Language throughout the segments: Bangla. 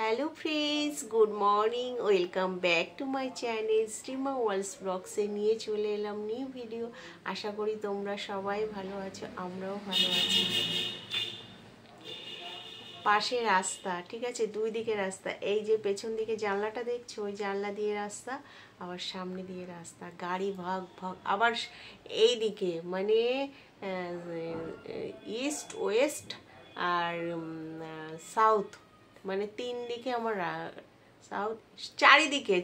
Hello friends, good morning. Welcome back to my channel Shrima worlds ব্লগসে নিয়ে চলে এলাম নিউ ভিডিও। আশা করি তোমরা সবাই ভালো আছো, আমরাও ভালো আছি। পাশে রাস্তা, ঠিক আছে, দুই দিকে রাস্তা। এই যে পেছন দিকে জানলাটা দেখছো, ওই জানলা দিয়ে রাস্তা, আবার সামনে দিয়ে রাস্তা, গাড়ি ভাগ ভাগ। আবার এই দিকে মানে ইস্ট ওয়েস্ট আর সাউথ, মানে তিন দিকে আমার সাউথ,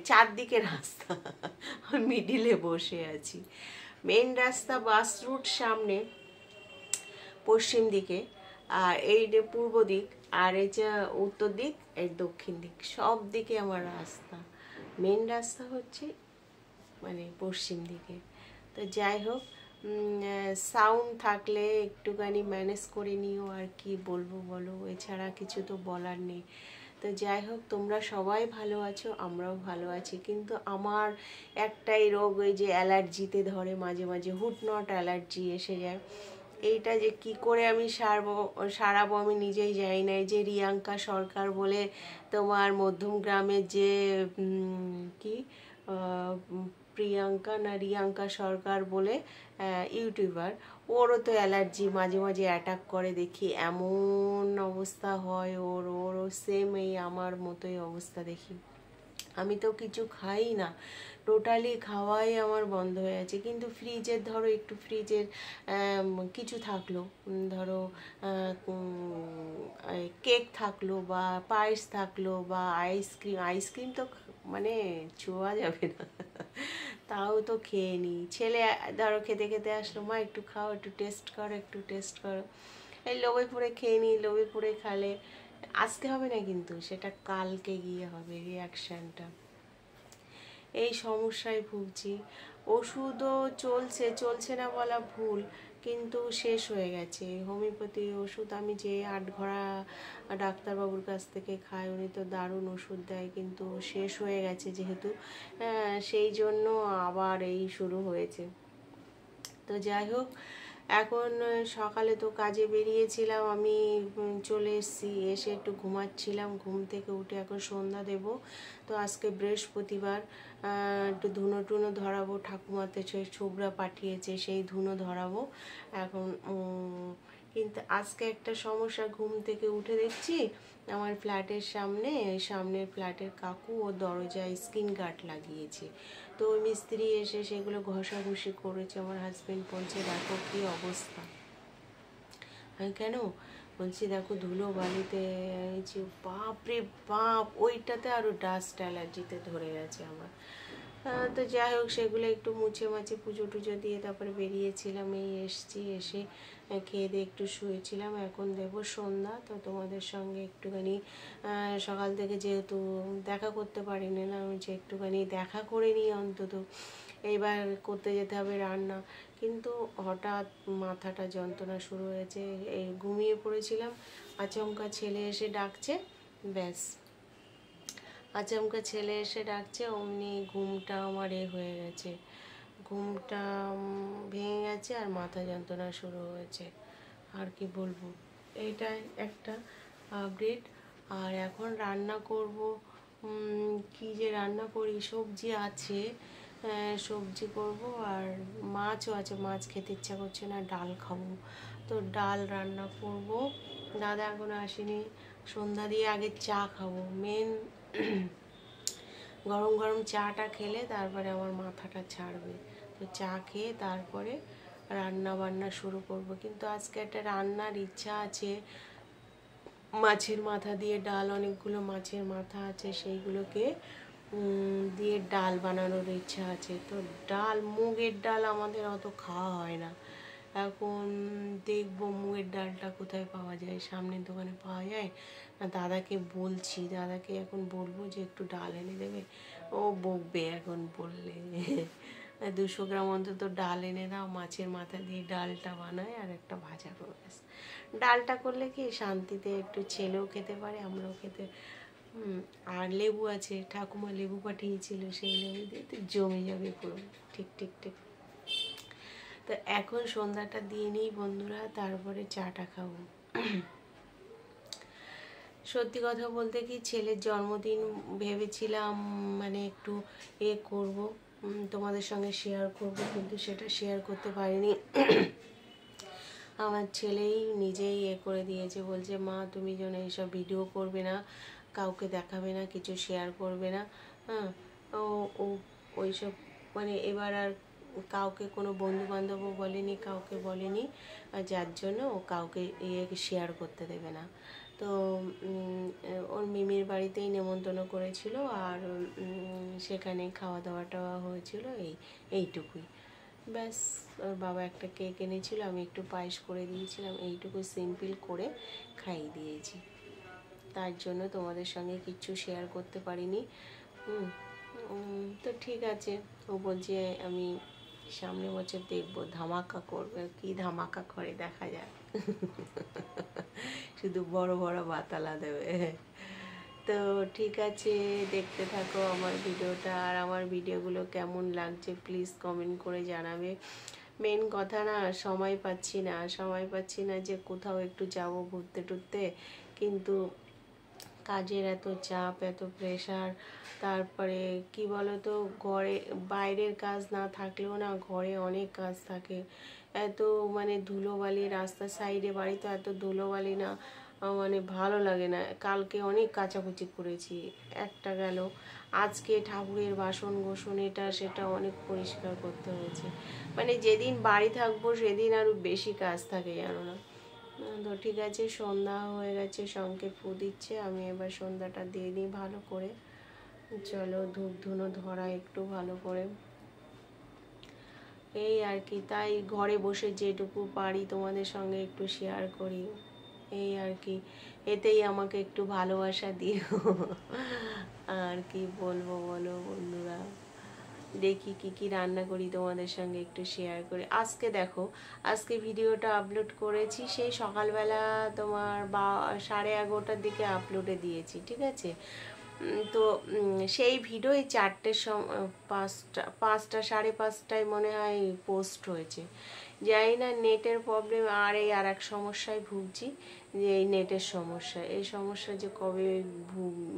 চারদিকে রাস্তা। আমি মিডিলে বসে আছি। মেন রাস্তা বাস রুট সামনে পশ্চিম দিকে, আর এই যে পূর্ব দিক, আর এই যে উত্তর দিক, এই দক্ষিণ দিক, সব দিকে আমার রাস্তা। মেন রাস্তা হচ্ছে মানে পশ্চিম দিকে। তো যাই হোক, সাউন্ড থাকলে একটুখানি ম্যানেজ করে নিও, আর কি বলবো বলো, এছাড়া কিছু তো বলার নেই। তো যাই হোক, তোমরা সবাই ভালো আছো, আমরাও ভালো আছি। কিন্তু আমার একটাই রোগ, ওই যে অ্যালার্জিতে ধরে মাঝে মাঝে, হুট নট অ্যালার্জি এসে যায়। এইটা যে কি করে আমি সারাবো আমি নিজেই জানি না। এই যে রিয়াঙ্কা সরকার বলে তোমার মধ্যম গ্রামের যে কি প্রিয়াঙ্কা না রিয়াঙ্কা সরকার বলে ইউটিউবার, ওরও তো অ্যালার্জি মাঝে মাঝে অ্যাটাক করে দেখি, এমন অবস্থা হয় ওরও সেম এই আমার মতোই অবস্থা দেখি। আমি তো কিছু খাই না, টোটালি খাওয়াই আমার বন্ধ হয়ে আছে। কিন্তু ফ্রিজের ধরো একটু ফ্রিজের কিছু থাকলো, ধরো কেক থাকলো বা পায়েস থাকলো বা আইসক্রিম তো মানে ছোঁয়া যাবে না। তাও তো খেয়ে নিই। ছেলে ধরো খেতে খেতে আসলো, মা একটু খাও, একটু টেস্ট করো, একটু টেস্ট করো। এই লোভে পড়ে খেয়ে নিই। লোভে পড়ে খালে আজকে হবে না, কিন্তু সেটা কালকে গিয়ে হবে রিয়াকশানটা। এই সমস্যায় ভুগছি। ওষুধও চলছে না বলা ভুল, কিন্তু শেষ হয়ে গেছে। হোমিওপ্যাথি ওষুধ আমি যে 8 ঘড়া ডাক্তারবাবুর কাছ থেকে খাই, উনি তো দারুণ ওষুধ দেয়, কিন্তু শেষ হয়ে গেছে যেহেতু, সেই জন্য আবার এই শুরু হয়েছে। তো যাই হোক, এখন সকালে তো কাজে বেরিয়েছিলাম আমি, চলে এসেছি, এসে একটু ঘুমাচ্ছিলাম, ঘুম থেকে উঠে এখন সন্ধ্যা দেব। তো আজকে বৃহস্পতিবার, একটু ধুনো টুনো ধরাবো, ঠাকুমাতে সেই ছোবড়া পাঠিয়েছে, সেই ধুনো ধরাবো এখন। কিন্তু আজকে একটা সমস্যা, ঘুম থেকে উঠে দেখছি আমার ফ্ল্যাটের সামনের ফ্ল্যাটের কাকু ও দরজায় স্ক্রিন গার্ড লাগিয়েছে। তো ওই মিস্ত্রি এসে সেগুলো ঘষাঘষি করেছে। আমার হাজবেন্ড বলছে দেখো কি অবস্থা। আমি কেন বলছি, দেখো ধুলো বালিতে, বাপ রে বাপ, ওইটাতে আরও ডাস্ট অ্যালার্জিতে ধরে গেছে আমার। তো যাই হোক, সেগুলো একটু মুছে মাছে পুজো টুজো দিয়ে তারপরে বেরিয়েছিলাম। এই এসছি, এসে খেয়ে দিয়ে একটু শুয়েছিলাম। এখন দেবো সন্ধ্যা। তো তোমাদের সঙ্গে একটুখানি সকাল থেকে যেহেতু দেখা করতে পারিনি না, আমি যে একটুখানি দেখা করে নিই অন্তত। এইবার করতে যেতে হবে রান্না, কিন্তু হঠাৎ মাথাটা যন্ত্রণা শুরু হয়েছে। এই ঘুমিয়ে পড়েছিলাম, আচমকা ছেলে এসে ডাকছে, ব্যাস, আচমকা ছেলে এসে ডাকছে, অমনি ঘুমটা আমার হয়ে গেছে, ঘুমটা ভেঙে গেছে, আর মাথা যন্ত্রণা শুরু হয়েছে। আর কি বলবো, এইটাই একটা আপডেট। আর এখন রান্না করব, কি যে রান্না করি, সবজি আছে, সবজি করব, আর মাছও আছে, মাছ খেতে ইচ্ছা করছে না, ডাল খাবো, তো ডাল রান্না করব। দাদা এখনো আসেনি, সন্ধ্যা দিয়ে আগে চা খাবো। মেন গরম গরম চাটা খেলে তারপরে আমার মাথাটা ছাড়বে। তো চা খেয়ে তারপরে রান্না বান্না শুরু করব। কিন্তু আজকে একটা রান্নার ইচ্ছা আছে, মাছের মাথা দিয়ে ডাল, অনেকগুলো মাছের মাথা আছে, সেইগুলোকে দিয়ে ডাল বানানোর ইচ্ছা আছে। তো ডাল, মুগের ডাল আমাদের অত খাওয়া হয় না। এখন দেখবো মুগের ডালটা কোথায় পাওয়া যায়, সামনের দোকানে পাওয়া যায় না। দাদাকে বলছি, দাদাকে এখন বলবো যে একটু ডাল এনে দেবে, ও বকবে এখন বললে। 200 গ্রাম অন্তত ডাল এনে দাও, মাছের মাথা দিয়ে ডালটা বানায় আর একটা ভাজা করে। ডালটা করলে কি শান্তিতে একটু ছেলেও খেতে পারে, আমরাও খেতে। আর লেবু আছে, ঠাকুমা লেবু পাঠিয়েছিল, সেই লেবু দিয়ে তো জমে যাবে পুরো। ঠিক ঠিক ঠিক। তো এখন সন্ধ্যাটা দিয়ে নিই বন্ধুরা, তারপরে চাটা খাবো। সত্যি কথা বলতে কি, ছেলের জন্মদিন ভেবেছিলাম মানে একটু করব, তোমাদের সঙ্গে শেয়ার করব, কিন্তু সেটা শেয়ার করতে পারিনি। আমার ছেলেই নিজেই করে দিয়েছে, বলছে মা তুমি যেন এইসব ভিডিও করবে না, কাউকে দেখাবে না, কিছু শেয়ার করবে না। হ্যাঁ, ও ও ওইসব মানে এবার আর কাউকে কোনো বন্ধু বান্ধবও বলেনি, কাউকে বলেনি, আর যার জন্য ও কাউকে শেয়ার করতে দেবে না। তো ওর মিমির বাড়িতেই নেমন্তন্ন করেছিল, আর সেখানে খাওয়া দাওয়াটা হয়েছিল, এইটুকুই ব্যাস। ওর বাবা একটা কেক এনেছিল, আমি একটু পায়েস করে দিয়েছিলাম, এইটুকু সিম্পল করে খাইয়ে দিয়েছি। তার জন্য তোমাদের সঙ্গে কিচ্ছু শেয়ার করতে পারিনি। তো ঠিক আছে, ও বলছে আমি সামনে বছর দেখবো, ধামাকা করবে, কি ধামাকা করে দেখা যাক। শুধু বড় বড় বাতালা দেবে। তো ঠিক আছে, দেখতে থাকো আমার ভিডিওটা, আর আমার ভিডিওগুলো কেমন লাগছে প্লিজ কমেন্ট করে জানাবে। মেন কথা না, সময় পাচ্ছি না যে কোথাও একটু যাব ঘুরতে টুরতে, কিন্তু কাজের এত চাপ, এত প্রেশার, তারপরে কি বলতো, ঘরে বাইরের কাজ না থাকলেও না ঘরে অনেক কাজ থাকে। এত মানে ধুলোবালি, রাস্তার সাইডে বাড়ি তো, এত ধুলোবালি না মানে ভালো লাগে না। কালকে অনেক কাচাকুচি করেছি, একটা গেল, আজকে ঠাকুরের বাসন গোসন এটা সেটা অনেক পরিষ্কার করতে হয়েছে। মানে যেদিন বাড়ি থাকবো সেদিন আরও বেশি কাজ থাকে, জানো না। তো ঠিক আছে, সন্ধ্যা হয়ে গেছে, সংকেত ফু দিচ্ছে, আমি এবার সন্ধ্যাটা দিয়ে দিই ভালো করে। চলো ধূপ ধুনো ধরা একটু ভালো করে, এই আর কি। তাই ঘরে বসে যেটুকু পারি তোমাদের সঙ্গে একটু শেয়ার করি, এই আর কি। এতেই আমাকে একটু ভালোবাসা দিও। আর কি বলবো বলো বন্ধুরা, দেখি কি কি রান্না করি তোমাদের সঙ্গে একটু শেয়ার করি। আজকে দেখো, আজকে ভিডিওটা আপলোড করেছি সেই সকালবেলা, তোমার 11:30টার দিকে আপলোডে দিয়েছি, ঠিক আছে। তো সেই ভিডিওই 4টের সময়, 5টা 5:30টায় মনে হয় পোস্ট হয়েছে। জানি না নেটের প্রবলেম, আর এক সমস্যায় ভুগছি, যে এই নেটের সমস্যা, এই সমস্যা যে কবে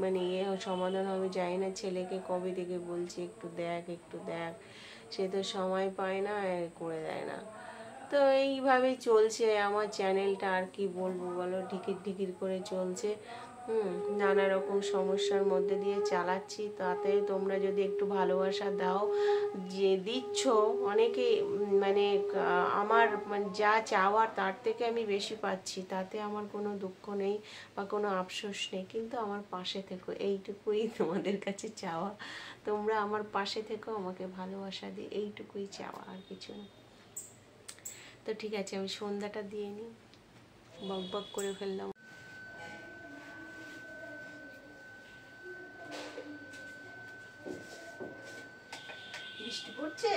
মানে সমাধান হবে জানি না। ছেলেকে কবে থেকে বলছি একটু দেখ একটু দেখ, সে তো সময় পায় না, করে দেয় না। তো এইভাবেই চলছে আমার চ্যানেলটা, আর কি বলবো বলো, ঢিকির ঢিকির করে চলছে। নানা রকম সমস্যার মধ্যে দিয়ে চালাচ্ছি। তাতে তোমরা যদি একটু ভালোবাসা দাও, যে দিচ্ছ অনেকে, মানে আমার মানে যা চাওয়ার তার থেকে আমি বেশি পাচ্ছি, তাতে আমার কোনো দুঃখ নেই বা কোনো আফসোস নেই, কিন্তু আমার পাশে থেকো, এইটুকুই তোমাদের কাছে চাওয়া। তোমরা আমার পাশে থেকো, আমাকে ভালোবাসা দিই, এইটুকুই চাওয়া, আর কিছু না। তো ঠিক আছে, আমি সন্ধ্যাটা দিয়ে নিই, বক বক করে ফেললাম। বৃষ্টি পড়ছে।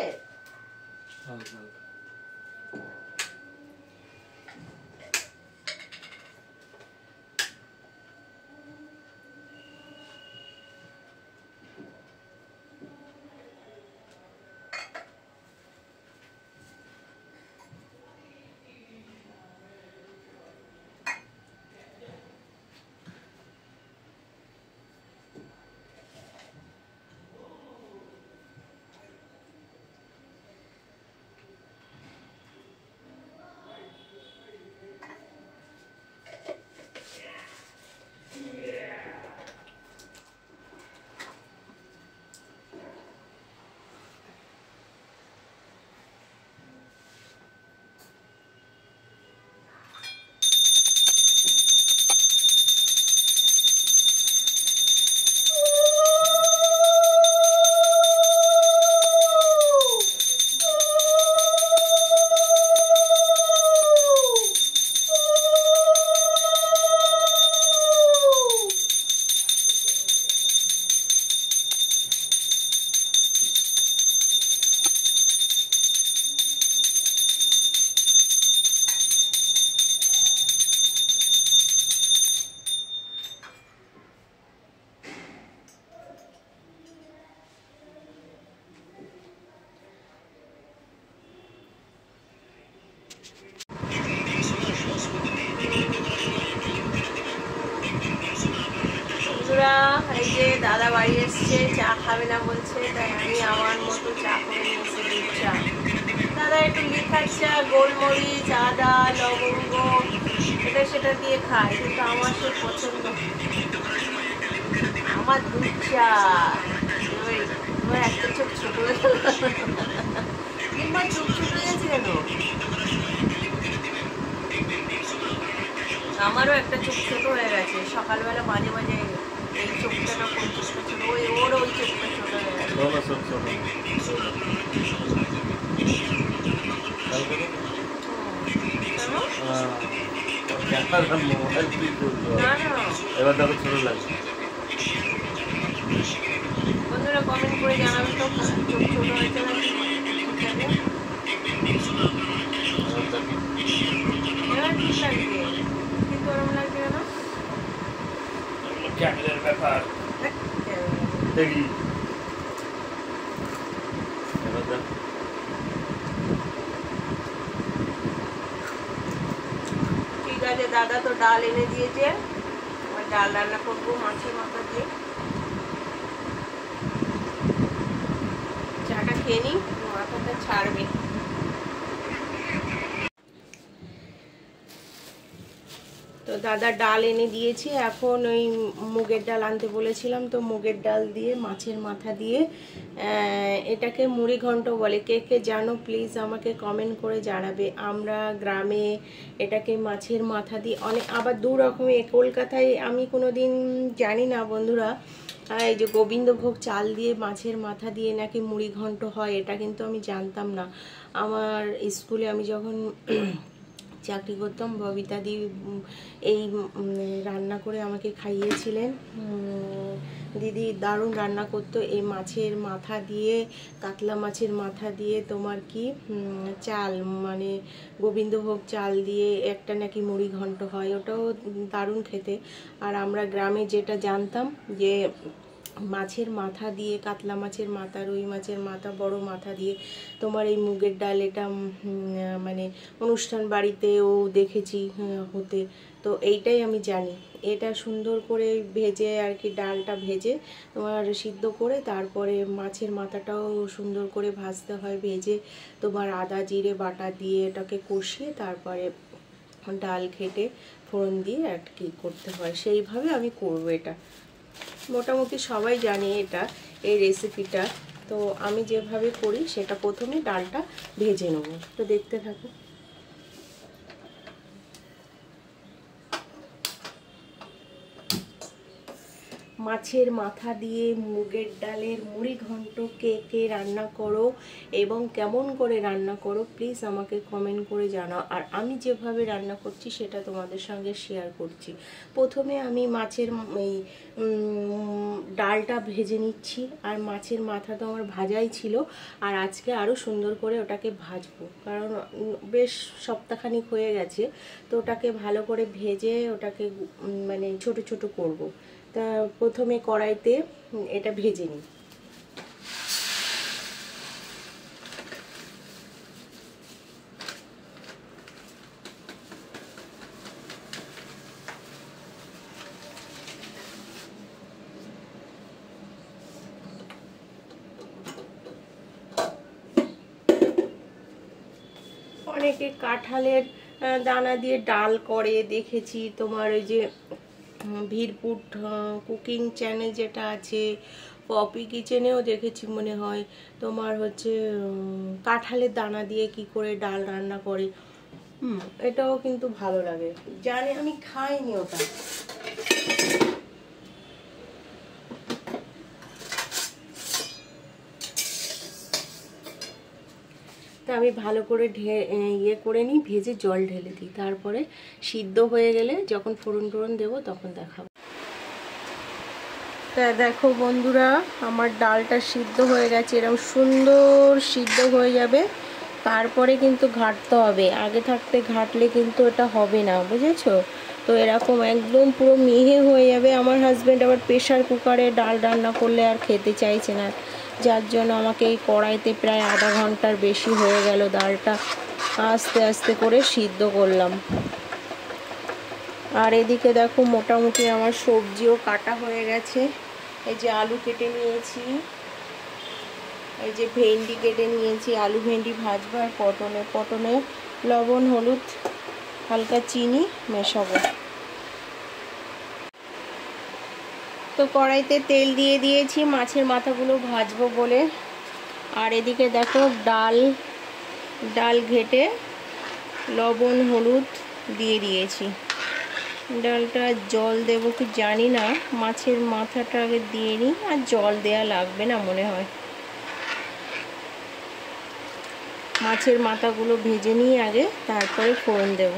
বন্ধুরা, এই যে দাদা বাড়ি এসছে, চা খাবে না বলছে, তাই আমি আমার মতো চা করে নিয়েছি, দুধ চা। দাদা একটু লিকার চা, গোলমরিচ, আদা, লবঙ্গ এটা সেটা দিয়ে খায়, কিন্তু আমার সে পছন্দ। আমার দুধ চা এবার একটা চোখ ছোট হয়ে গেল। কিংবা চোখ ছোট হয়ে গেছে কেন? আমারও একটা চোখ ছোট হয়ে গেছে, সকালবেলা মাঝে মাঝে এই চোখটা না কোন চোখটা ছোট, ওর ওই চোখটা ছোট হয়ে গেছে। বন্ধুরা কমেন্ট করে জানাবেন তো, চোখ ছোট হয়েছে নাকি? এবার ঠিক লাগবে, কি গরম লাগবে না? ক্যামেরার ব্যাপার দেখি। ঠিক আছে, দাদা তো ডাল এনে দিয়েছে, আমার ডাল রান্না করবো মাছের মাথা দিয়ে। চাটা খেয়ে নিই, মাথাটা ছাড়বে। তো দাদা ডাল এনে দিয়েছে, এখন ওই মুগের ডাল আনতে বলেছিলাম, তো মুগের ডাল দিয়ে মাছের মাথা দিয়ে এটাকে মুড়ি ঘন্ট বলে। কে কে জানো প্লিজ আমাকে কমেন্ট করে জানাবে। আমরা গ্রামে এটাকে মাছের মাথা দিয়ে অনেক আবার দু রকমের, কলকাতায় আমি কোনোদিন জানি না বন্ধুরা, এই যে গোবিন্দভোগ চাল দিয়ে মাছের মাথা দিয়ে নাকি মুড়ি ঘন্ট হয়, এটা কিন্তু আমি জানতাম না। আমার স্কুলে আমি যখন চাকরি করতাম, ববিতা দি এই রান্না করে আমাকে খাইয়েছিলেন। দিদি দারুণ রান্না করতো। এই মাছের মাথা দিয়ে, কাতলা মাছের মাথা দিয়ে তোমার কি চাল মানে গোবিন্দভোগ চাল দিয়ে একটা নাকি মুড়ি ঘন্ট হয়, ওটাও দারুণ খেতে। আর আমরা গ্রামে যেটা জানতাম যে মাছের মাথা দিয়ে, কাতলা মাছের মাথা, রুই মাছের মাথা, বড় মাথা দিয়ে তোমার এই মুগের ডাল, এটা মানে অনুষ্ঠান বাড়িতেও দেখেছি হতে। তো এইটাই আমি জানি। এটা সুন্দর করে ভেজে আর কি, ডালটা ভেজে তোমার সিদ্ধ করে তারপরে মাছের মাথাটাও সুন্দর করে ভাজতে হয়, ভেজে তোমার আদা জিরে বাটা দিয়ে এটাকে কষিয়ে তারপরে ডাল ঘেটে ফোড়ন দিয়ে আর কি করতে হয়। সেইভাবে আমি করবো এটা। মোটামুটি সবাই জানে এটা, এই রেসিপিটা। তো আমি যেভাবে করি সেটা প্রথমে ডালটা ভেজে নেব, তো দেখতে থাকো। মাছের মাথা দিয়ে মুগের ডালের মুড়ি ঘন্ট কে কে রান্না করো এবং কেমন করে রান্না করো প্লিজ আমাকে কমেন্ট করে জানাও। আর আমি যেভাবে রান্না করছি সেটা তোমাদের সঙ্গে শেয়ার করছি। প্রথমে আমি মাছের এই ডালটা ভেজে নিচ্ছি, আর মাছের মাথা তো আমার ভাজাই ছিল, আর আজকে আরও সুন্দর করে ওটাকে ভাজবো, কারণ বেশ সপ্তাহখানিক হয়ে গেছে। তো ওটাকে ভালো করে ভেজে ওটাকে মানে ছোট ছোট করব। তা প্রথমে কড়াইতে এটা ভেজে নিই। অনেকে কাঁঠালের দানা দিয়ে ডাল করে দেখেছি, তোমার ওই যে ভিরপুট কুকিং চ্যানেল যেটা আছে, পপি কিচেনেও দেখেছি মনে হয়, তোমার হচ্ছে কাঁঠালের দানা দিয়ে কি করে ডাল রান্না করে। এটাও কিন্তু ভালো লাগে, জানি আমি খাইনি ওটা। তা আমি ভালো করে ইয়ে করে নিই, ভেজে জল ঢেলে দিই, তারপরে সিদ্ধ হয়ে গেলে যখন ফোড়ন টোড়ন দেবো তখন দেখাবো। তা দেখো বন্ধুরা, আমার ডালটা সিদ্ধ হয়ে গেছে, এরকম সুন্দর সিদ্ধ হয়ে যাবে, তারপরে কিন্তু ঘাটতে হবে। আগে থাকতে ঘাটলে কিন্তু এটা হবে না, বুঝেছো? তো এরকম একদম পুরো মিহি হয়ে যাবে। আমার হাজব্যান্ড আবার প্রেশার কুকারে ডাল রান্না করলে আর খেতে চাইছে না, যার জন্য আমাকে এই কড়াইতে প্রায় আধা ঘন্টার বেশি হয়ে গেল ডালটা আস্তে আস্তে করে সিদ্ধ করলাম। আর এদিকে দেখো মোটামুটি আমার সবজিও কাটা হয়ে গেছে। এই যে আলু কেটে নিয়েছি, এই যে ভেন্ডি কেটে নিয়েছি, আলু ভেন্ডি ভাজবো। আর পটলে লবণ হলুদ হালকা চিনি মেশাবো। তো কড়াইতে তেল দিয়ে দিয়েছি মাছের মাথাগুলো ভাজবো বলে। আর এদিকে দেখো ডাল ঘেটে লবণ হলুদ দিয়ে দিয়েছি। ডালটা জল দেবো কি জানি না, মাছের মাথাটা আগে দিয়ে নিই, আর জল দেয়া লাগবে না মনে হয়। মাছের মাথাগুলো ভেজে নিয়ে আগে, তারপরে ফোড়ন দেব।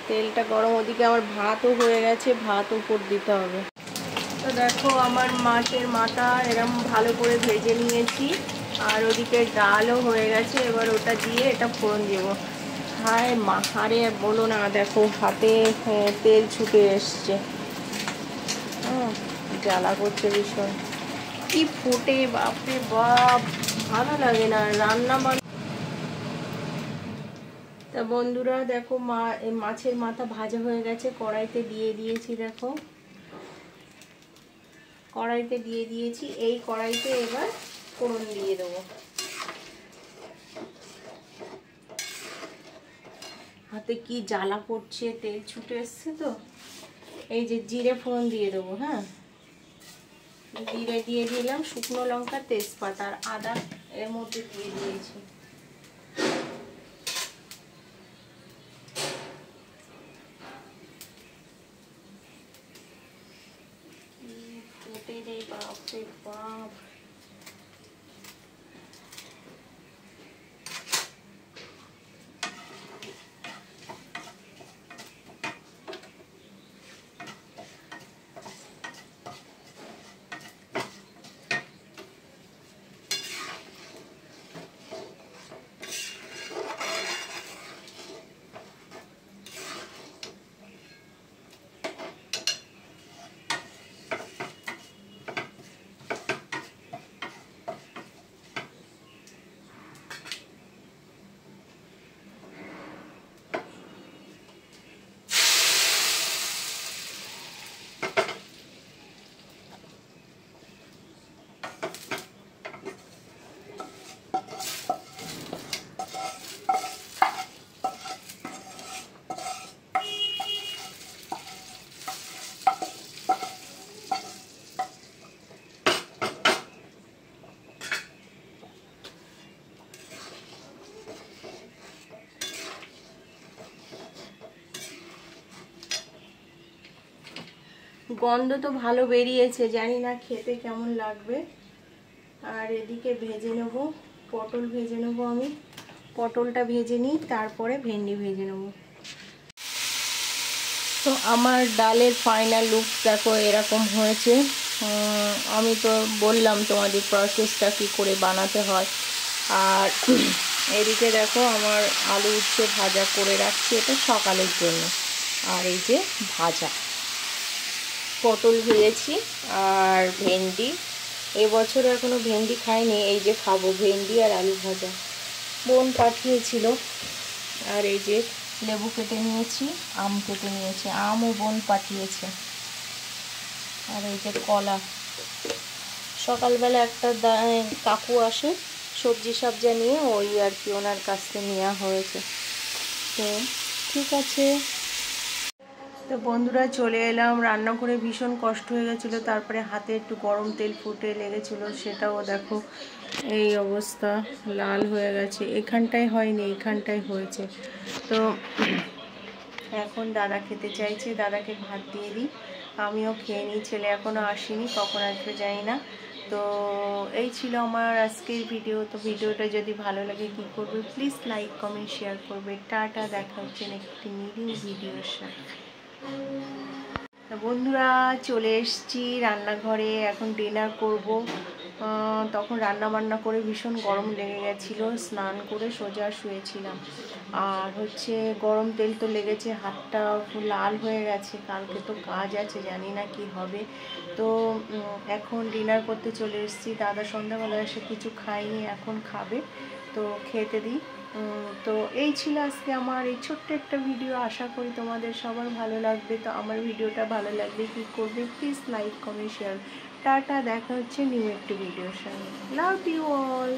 তেলটা গরম, ওদিকে আমার ভাতও হয়ে গেছে, ভাত উপর দিতে হবে। তো দেখো আমার মাছের মাথা এরকম ভালো করে ভেজে নিয়েছি, আর ওদিকে ডালও হয়ে গেছে। এবার ওটা দিয়ে এটা ফোড়ন দেব। হায় আরে বলো না, দেখো হাতে তেল ছুটে এসছে, জ্বালা করছে ভীষণ। কি ফোটে বাপরে বাপ, ভালো লাগে না রান্না বান্না। তা বন্ধুরা দেখো মাছের মাথা ভাজা হয়ে গেছে, কড়াইতে দিয়ে দিয়েছি। দেখো কড়াইতে দিয়ে দিয়েছি, এই কড়াইতে এবার ফোড়ন দিয়ে দেবো। হাতে কি জ্বালা করছে, তেল ছুটে এসছে। তো এই যে জিরে ফোড়ন দিয়ে দেবো। হ্যাঁ, জিরে দিয়ে দিলাম, শুকনো লঙ্কা তেজপাতা আর আদা এর মধ্যে দিয়ে দিয়েছি। ফুটে রে বাপরে বাপ। গন্ধ তো ভালো বেরিয়েছে, জানি না খেতে কেমন লাগবে। আর এদিকে ভেজে নেব, পটল ভেজে নেব। আমি পটলটা ভেজে নিই, তারপরে ভেন্ডি ভেজে নেব। তো আমার ডালের ফাইনাল লুক দেখো এরকম হয়েছে। আমি তো বললাম তোমাদের প্রসেসটা কী করে বানাতে হয়। আর এদিকে দেখো আমার আলু উচ্ছে ভাজা করে রাখছি, এটা সকালের জন্য। আর এই যে ভাজা পটল ভেজেছি, আর ভেন্ডি এবছর এখনও ভেন্ডি খাইনি, এই যে খাবো ভেন্ডি আর আলু ভাজা। বোন পাঠিয়েছিল। আর এই যে লেবু কেটে নিয়েছি, আম কেটে নিয়েছি, আমও বোন পাঠিয়েছে। আর এই যে কলা, সকালবেলা একটা কাকু আসে সবজি সবজা নিয়ে, ওই আর কি ওনার কাছ থেকে নেওয়া হয়েছে। তো ঠিক আছে। তো বন্ধুরা চলে এলাম, রান্না করে ভীষণ কষ্ট হয়ে গেছিলো। তারপরে হাতে একটু গরম তেল ফুটে লেগেছিলো, সেটাও দেখো এই অবস্থা, লাল হয়ে গেছে। এখানটায় হয়নি, এখানটায় হয়েছে। তো এখন দাদা খেতে চাইছে, দাদাকে ভাত দিয়ে দিই, আমিও খেয়ে নিই। ছেলে এখনও আসেনি, কখন আসবে জানি না। তো এই ছিল আমার আজকের ভিডিও। তো ভিডিওটা যদি ভালো লাগে কী করবে, প্লিজ লাইক কমেন্ট শেয়ার করবে। টাটা, দেখা হচ্ছে একটি নিউ ভিডিওর সাথে। বন্ধুরা চলে এসেছি রান্নাঘরে, এখন ডিনার করব। তখন রান্না বান্না করে ভীষণ গরম লেগে গেছিলো, স্নান করে সোজা শুয়েছিলাম। আর হচ্ছে গরম তেল তো লেগেছে, হাতটা লাল হয়ে গেছে। কালকে তো কাজ আছে, জানি না কি হবে। তো এখন ডিনার করতে চলে এসেছি। দাদা সন্ধ্যাবেলা এসে কিছু খাইনি, এখন খাবে। তো খেতে দিই। তো এই ছিল আজকে আমার এই ছোট্ট একটা ভিডিও। আশা করি তোমাদের সবার ভালো লাগবে। তো আমার ভিডিওটা ভালো লাগবে কি করবে, প্লিজ লাইক কমেন্ট শেয়ার। টাটা, দেখা হচ্ছে নিউ একটি ভিডিওর সঙ্গে। Love you all.